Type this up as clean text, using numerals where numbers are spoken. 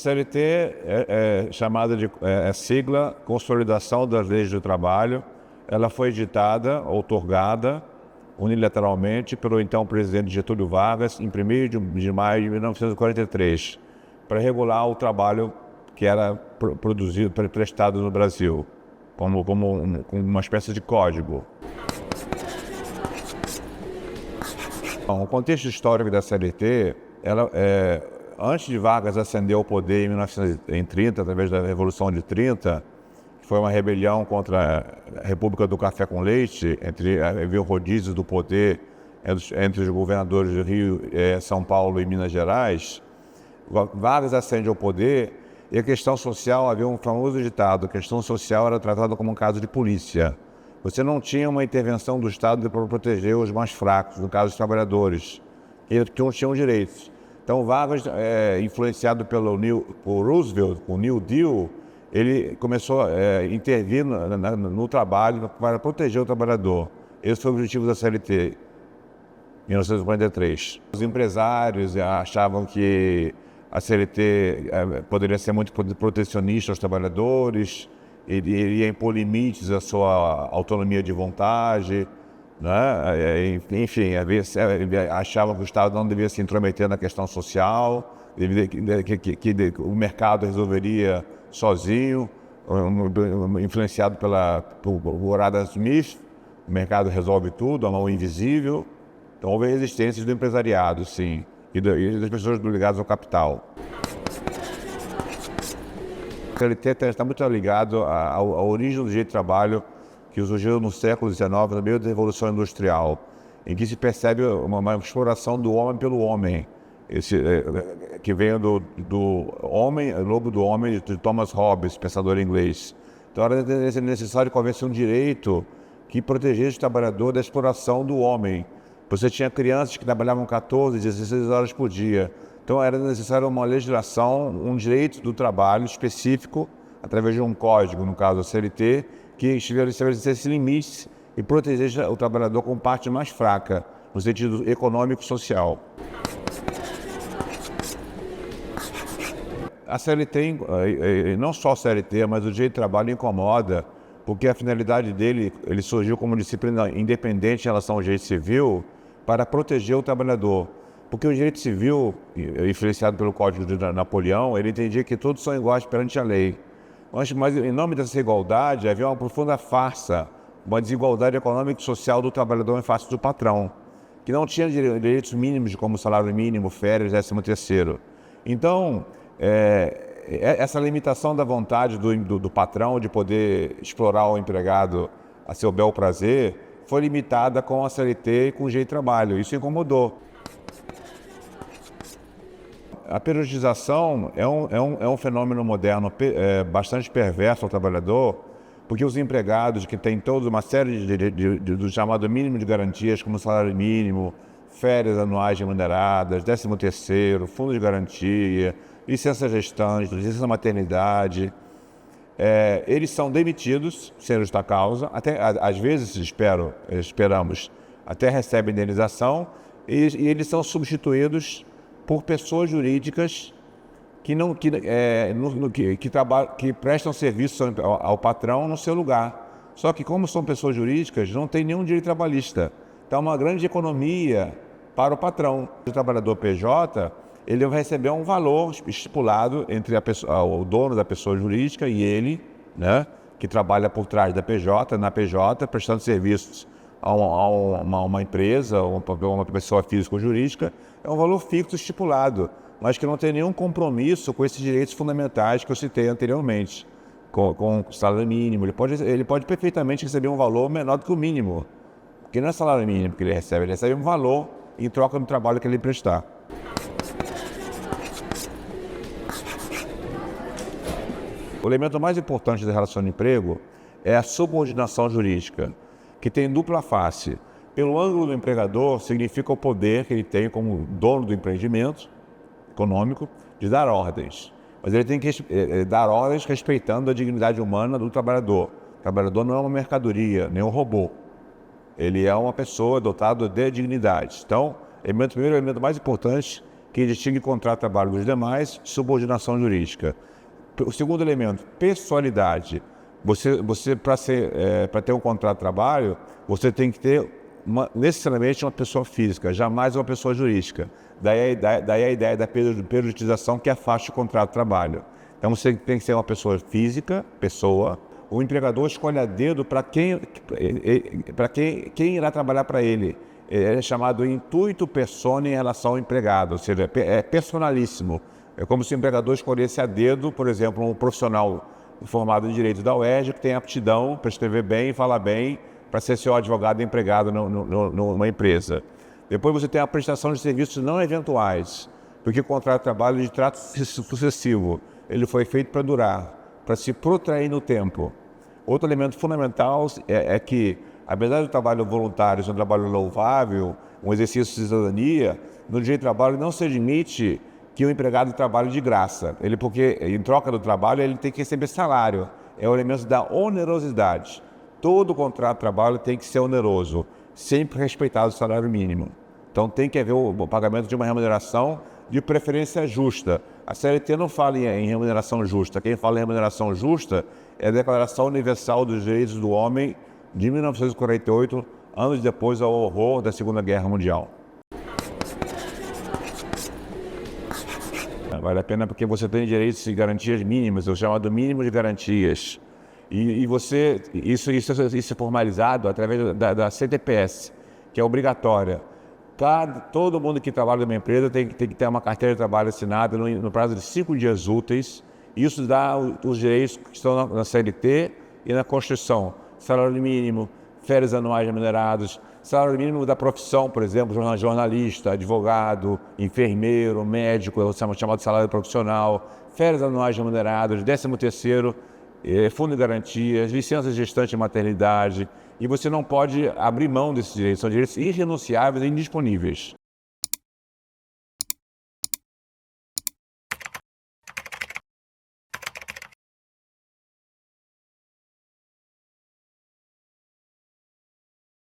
CLT é chamada de sigla Consolidação das Leis do Trabalho. Ela foi editada, outorgada unilateralmente pelo então presidente Getúlio Vargas em 1º de maio de 1943, para regular o trabalho que era produzido, prestado no Brasil, como uma espécie de código. Bom, o contexto histórico da CLT, antes de Vargas ascender ao poder em 1930, através da Revolução de 30, que foi uma rebelião contra a República do Café com Leite, havia o rodízio do poder entre os governadores do Rio, São Paulo e Minas Gerais. Vargas ascende ao poder e a questão social, havia um famoso ditado: a questão social era tratada como um caso de polícia. Você não tinha uma intervenção do Estado para proteger os mais fracos, no caso os trabalhadores, que não tinham direitos. Então Vargas, influenciado por Roosevelt, com o New Deal, ele começou a intervir no trabalho para proteger o trabalhador. Esse foi o objetivo da CLT, em 1943. Os empresários achavam que a CLT poderia ser muito protecionista aos trabalhadores, iria impor limites à sua autonomia de vontade, né? Enfim, achavam que o Estado não devia se intrometer na questão social, que o mercado resolveria sozinho, influenciado por Adam Smith. O mercado resolve tudo, a mão invisível. Então houve resistências do empresariado, sim, e das pessoas ligadas ao capital. O CLT está muito ligado à origem do direito de trabalho que surgiu no século XIX, no meio da Revolução Industrial, em que se percebe uma exploração do homem pelo homem, que vem do homem, Lobo do Homem, de Thomas Hobbes, pensador inglês. Então era necessário convencer um direito que protegesse o trabalhador da exploração do homem. Você tinha crianças que trabalhavam 14, 16 horas por dia. Então era necessário uma legislação, um direito do trabalho específico, através de um código, no caso a CLT, que estabelecesse limites e protegesse o trabalhador com parte mais fraca, no sentido econômico e social. A CLT, não só a CLT, mas o direito de trabalho incomoda, porque a finalidade dele, ele surgiu como disciplina independente em relação ao direito civil, para proteger o trabalhador. Porque o direito civil, influenciado pelo Código de Napoleão, ele entendia que todos são iguais perante a lei. Mas em nome dessa igualdade, havia uma profunda farsa, uma desigualdade econômica e social do trabalhador em face do patrão, que não tinha direitos mínimos como salário mínimo, férias, 13º. Então, essa limitação da vontade do patrão de poder explorar o empregado a seu bel prazer foi limitada com a CLT e com o direito de trabalho. Isso incomodou. A periodização é um fenômeno moderno bastante perverso ao trabalhador, porque os empregados que têm toda uma série do chamado mínimo de garantias, como salário mínimo, férias anuais remuneradas, 13º, fundo de garantia, licença gestante, licença maternidade, eles são demitidos, sem justa causa, até às vezes esperamos, até recebem indenização, e eles são substituídos por pessoas jurídicas que prestam serviço ao patrão no seu lugar. Só que, como são pessoas jurídicas, não tem nenhum direito trabalhista. Então, é uma grande economia para o patrão. O trabalhador PJ, ele vai receber um valor estipulado entre o dono da pessoa jurídica e ele, né, que trabalha por trás da PJ, na PJ, prestando serviços a uma empresa, uma pessoa física ou jurídica. É um valor fixo estipulado, mas que não tem nenhum compromisso com esses direitos fundamentais que eu citei anteriormente, com salário mínimo. Ele pode perfeitamente receber um valor menor do que o mínimo, porque não é salário mínimo que ele recebe um valor em troca do trabalho que ele prestar. O elemento mais importante da relação de emprego é a subordinação jurídica, que tem dupla face. Pelo ângulo do empregador, significa o poder que ele tem como dono do empreendimento econômico de dar ordens. Mas ele tem que dar ordens respeitando a dignidade humana do trabalhador. O trabalhador não é uma mercadoria, nem um robô. Ele é uma pessoa dotada de dignidade. Então, o elemento mais importante que distingue contrato de trabalho dos demais, subordinação jurídica. O segundo elemento, pessoalidade. Você para ter um contrato de trabalho, você tem que ter necessariamente uma pessoa física, jamais uma pessoa jurídica. Daí a ideia da periodização que afasta o contrato de trabalho. Então você tem que ser uma pessoa física, o empregador escolhe a dedo para quem irá trabalhar para ele. É chamado intuito persona em relação ao empregado, ou seja, é personalíssimo. É como se o empregador escolhesse a dedo, por exemplo, um profissional formado em Direito da UERJ, que tem aptidão para escrever bem e falar bem, para ser seu advogado empregado numa empresa. Depois você tem a prestação de serviços não eventuais, porque o contrato de trabalho é de trato sucessivo. Ele foi feito para durar, para se protrair no tempo. Outro elemento fundamental é que, apesar do trabalho voluntário ser um trabalho louvável, um exercício de cidadania, no direito do trabalho não se admite que o empregado trabalhe de graça. Porque em troca do trabalho ele tem que receber salário. É o elemento da onerosidade. Todo contrato de trabalho tem que ser oneroso, sempre respeitado o salário mínimo. Então tem que haver o pagamento de uma remuneração de preferência justa. A CLT não fala em remuneração justa. Quem fala em remuneração justa é a Declaração Universal dos Direitos do Homem de 1948, anos depois ao horror da Segunda Guerra Mundial. Vale a pena porque você tem direitos e garantias mínimas, o chamado mínimo de garantias. Isso é formalizado através da CTPS, que é obrigatória. Todo mundo que trabalha numa empresa tem que ter uma carteira de trabalho assinada no prazo de 5 dias úteis. Isso dá os direitos que estão na CLT e na Constituição. Salário mínimo, férias anuais remuneradas, salário mínimo da profissão, por exemplo, jornalista, advogado, enfermeiro, médico, é o chamado salário profissional, férias anuais remuneradas, 13º, fundo de garantias, licença de gestante e maternidade. E você não pode abrir mão desses direitos, são direitos irrenunciáveis e indisponíveis.